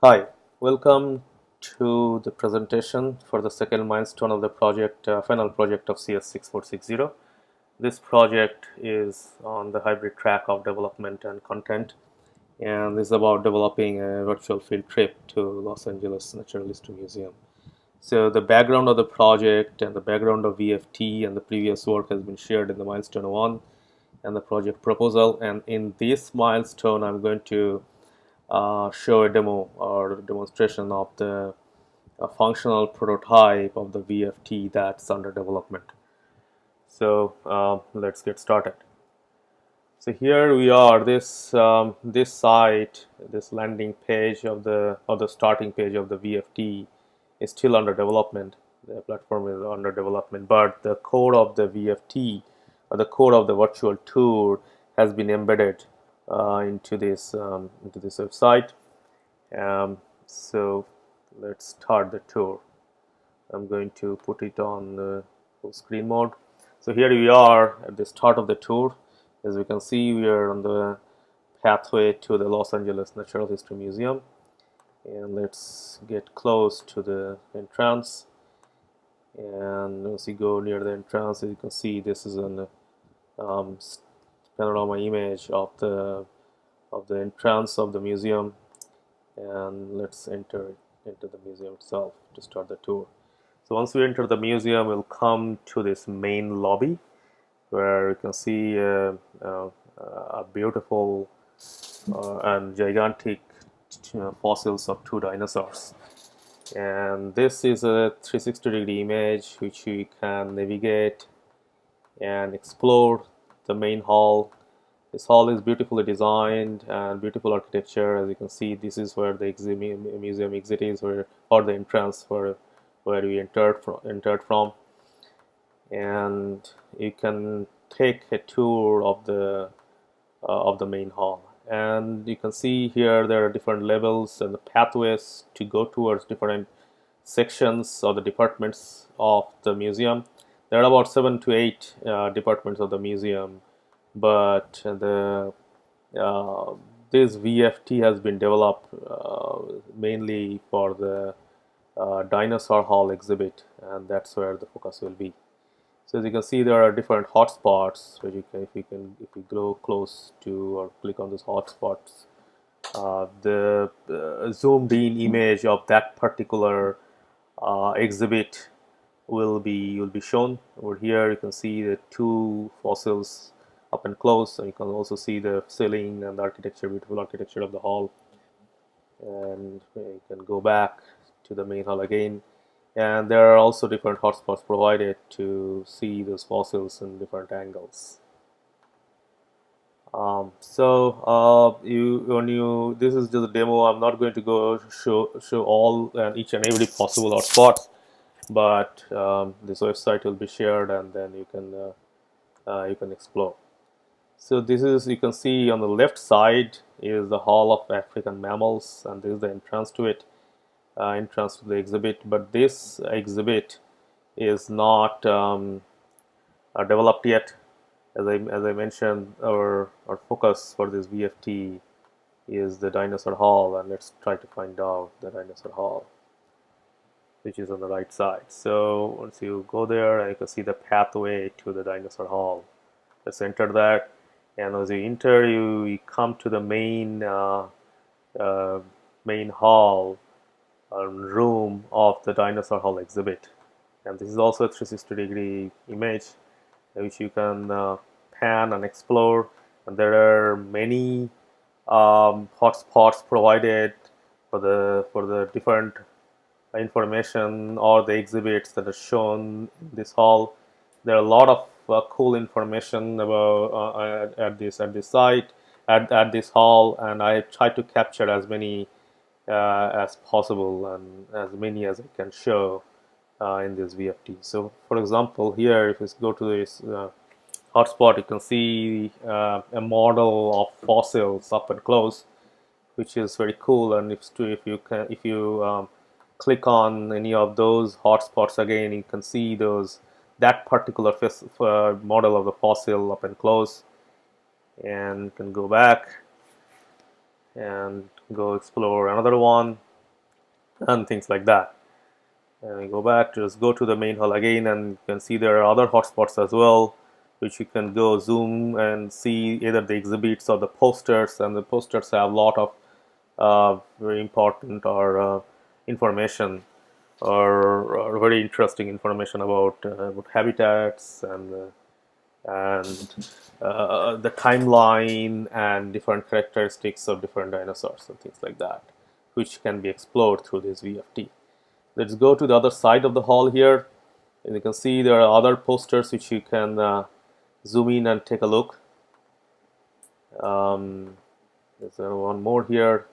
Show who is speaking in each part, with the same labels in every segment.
Speaker 1: Hi, welcome to the presentation for the second milestone of the project, final project of CS6460. This project is on the hybrid track of development and content, and is about developing a virtual field trip to Los Angeles Natural History Museum. So the background of the project and the background of VFT and the previous work has been shared in the milestone 1 and the project proposal. And in this milestone, I'm going to show a demo or demonstration of the functional prototype of the VFT that's under development. So let's get started. So here we are. This site, this landing page of the starting page of the VFT is still under development. The platform is under development, but the code of the VFT or the code of the virtual tour has been embedded into this website. So let's start the tour. I'm going to put it on full screen mode. So here we are at the start of the tour. As you can see, we are on the pathway to the Los Angeles Natural History Museum. And let's get close to the entrance. And once you go near the entrance, as you can see, this is an um, panorama image of the entrance of the museum. And let's enter into the museum itself to start the tour. So once we enter the museum, we'll come to this main lobby where you can see a beautiful and gigantic fossils of two dinosaurs. And this is a 360-degree image which you can navigate and explore the main hall. This hall is beautifully designed and beautiful architecture. As you can see, this is where the museum exit is, or the entrance where we entered from, and you can take a tour of the main hall. And you can see here there are different levels and the pathways to go towards different sections or the departments of the museum. There are about 7 to 8 departments of the museum, but uh, this VFT has been developed mainly for the dinosaur hall exhibit, and that's where the focus will be. So as you can see, there are different hotspots which if you go close to or click on those hotspots, the zoomed in image of that particular exhibit will be shown. Over here, you can see the two fossils up and close, and you can also see the ceiling and the architecture, beautiful architecture of the hall. And you can go back to the main hall again. And there are also different hotspots provided to see those fossils in different angles. This is just a demo. I'm not going to go show all and each and every possible hotspot, but this website will be shared, and then you can explore. So this is, you can see on the left side is the Hall of African Mammals, and this is the entrance to it, entrance to the exhibit. But this exhibit is not developed yet. As I mentioned, our focus for this VFT is the dinosaur hall, and let's try to find out the dinosaur hall, which is on the right side. So once you go there, you can see the pathway to the dinosaur hall. Let's enter that, and as you enter, you come to the uh, main hall room of the dinosaur hall exhibit. And this is also a 360-degree image which you can pan and explore. And there are many hotspots provided for the different information or the exhibits that are shown in this hall. There are a lot of cool information about at this site at this hall, and I try to capture as many as possible and as many as I can show in this VFT. So, for example, here if you go to this hotspot, you can see a model of fossils up and close, which is very cool. And if you click on any of those hotspots again, you can see that particular model of the fossil up and close, and you can go back and go explore another one. and things like that. And we go back, just go to the main hall again, and you can see there are other hotspots as well, which you can go zoom and see either the exhibits or the posters. And the posters have a lot of very important or information or very interesting information about habitats and the timeline and different characteristics of different dinosaurs and things like that, which can be explored through this VFT. Let's go to the other side of the hall here, and you can see there are other posters which you can zoom in and take a look. There's one more here,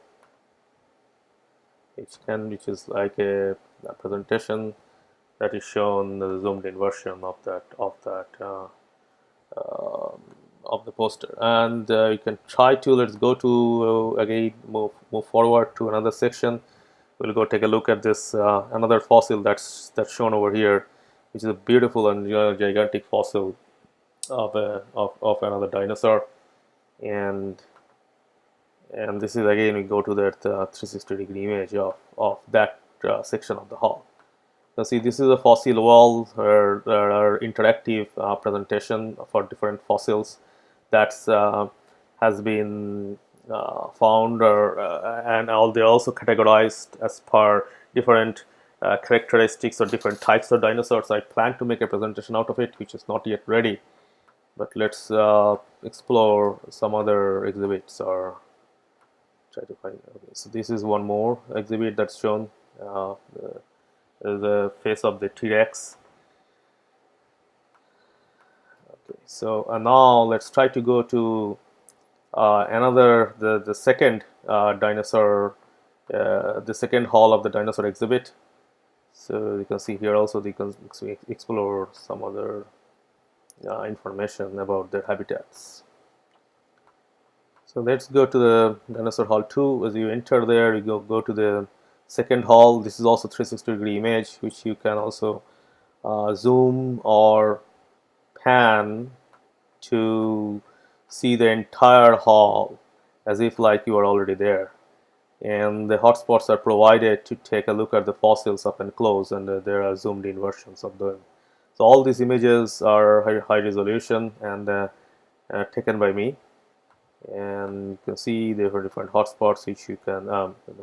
Speaker 1: which is like a presentation that is shown the zoomed in version of that of the poster. And you can try to, let's go to again move forward to another section. We'll go take a look at this another fossil that's shown over here, which is a beautiful and gigantic fossil of another dinosaur. And this is again, we go to that 360-degree image of that section of the hall. Now see, this is a fossil wall where there are interactive presentation for different fossils that's has been found, and they're also categorized as per different characteristics or different types of dinosaurs. I plan to make a presentation out of it, which is not yet ready, but let's explore some other exhibits or try to find. Okay, so this is one more exhibit that's shown. The face of the T-Rex. Okay, so now let's try to go to another the second dinosaur, the second hall of the dinosaur exhibit. So you can see here also they can explore some other information about their habitats. So let's go to the dinosaur hall 2. As you enter there, you go to the second hall. This is also 360-degree image, which you can also zoom or pan to see the entire hall as if like you are already there. And the hotspots are provided to take a look at the fossils up and close, and there are zoomed in versions of them. So all these images are high resolution and taken by me. And you can see there are different hotspots which you can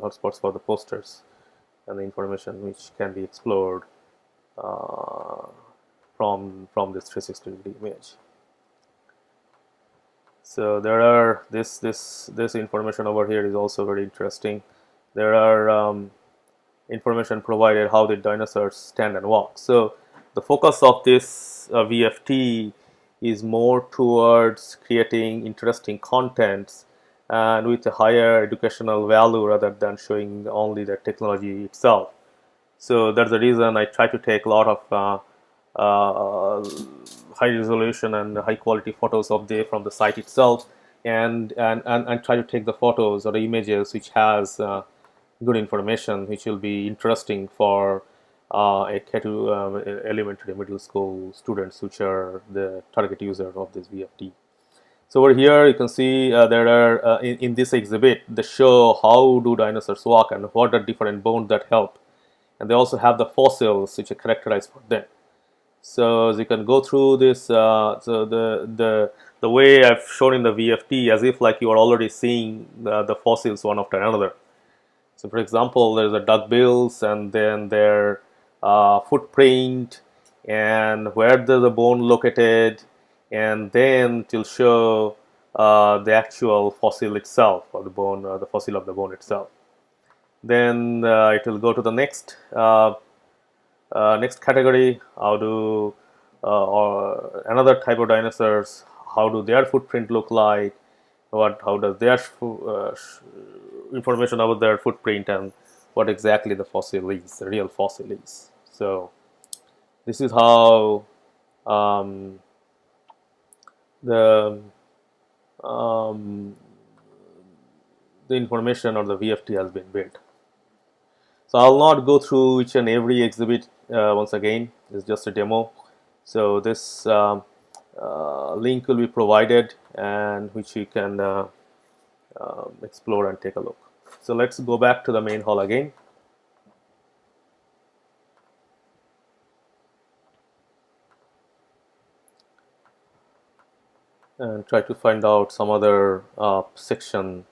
Speaker 1: hotspots for the posters and the information which can be explored from this 360-degree image. So there are this information over here is also very interesting. There are information provided how the dinosaurs stand and walk. So the focus of this VFT is more towards creating interesting contents and with a higher educational value rather than showing only the technology itself. So that's the reason I try to take a lot of high resolution and high quality photos of from the site itself, and try to take the photos or the images which has good information, which will be interesting for a K2 elementary middle school students, which are the target user of this VFT. So over here you can see there are in this exhibit they show how do dinosaurs walk and what are different bones that help, and they also have the fossils which are characterized for them. So as you can go through this, so the way I've shown in the VFT as if like you are already seeing the fossils one after another. So for example, there's a duck bills and then their footprint and where the bone located, and then it will show the actual fossil itself, or the bone, the fossil of the bone itself. Then it will go to the next next category. How do or another type of dinosaurs, how do their footprint look like, how does their information about their footprint, and what exactly the fossil is, the real fossil is. So this is how the the information or the VFT has been built. So I'll not go through each and every exhibit once again. It's just a demo. So this link will be provided, and which you can explore and take a look. So let's go back to the main hall again. and try to find out some other section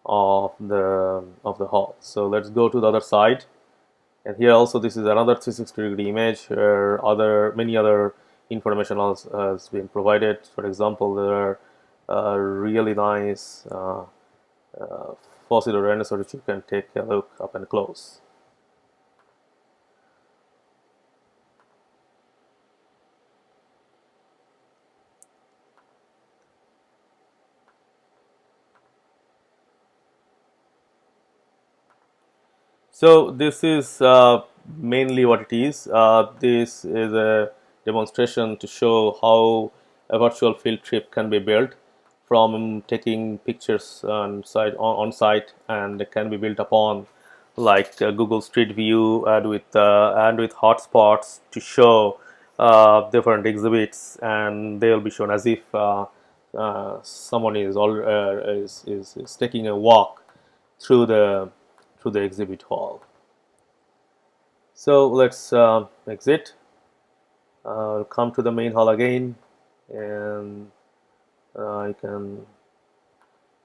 Speaker 1: of the hall. So let's go to the other side, and here also this is another 360-degree image where many other information has been provided. For example, there are really nice fossil dinosaurs which you can take a look up and close. So this is mainly what it is. This is a demonstration to show how a virtual field trip can be built from taking pictures on site, and it can be built upon like Google Street View and with hotspots to show different exhibits, and they will be shown as if someone is taking a walk through the exhibit hall. So let's exit. Come to the main hall again, and you can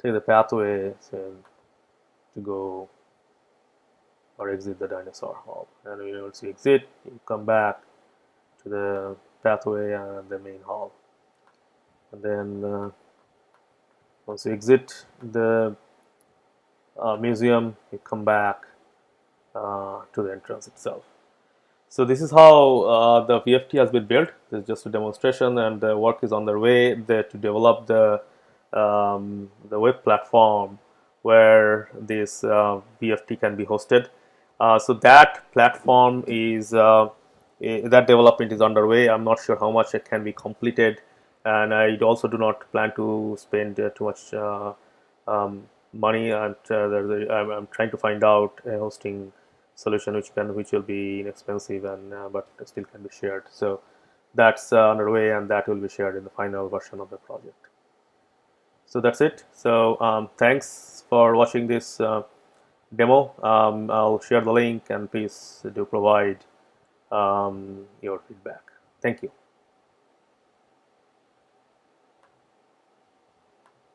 Speaker 1: take the pathway to go or exit the dinosaur hall. And once you exit, you come back to the pathway and the main hall. And then once you exit the museum, you come back to the entrance itself. So this is how the VFT has been built. This is just a demonstration, and the work is on their way there to develop the web platform where this VFT can be hosted. So that platform is that development is underway. I'm not sure how much it can be completed, and I also do not plan to spend too much money. And I'm trying to find out a hosting solution which will be inexpensive and but still can be shared. So that's underway, and that will be shared in the final version of the project. So that's it. So thanks for watching this demo. I'll share the link, and please do provide your feedback. Thank you.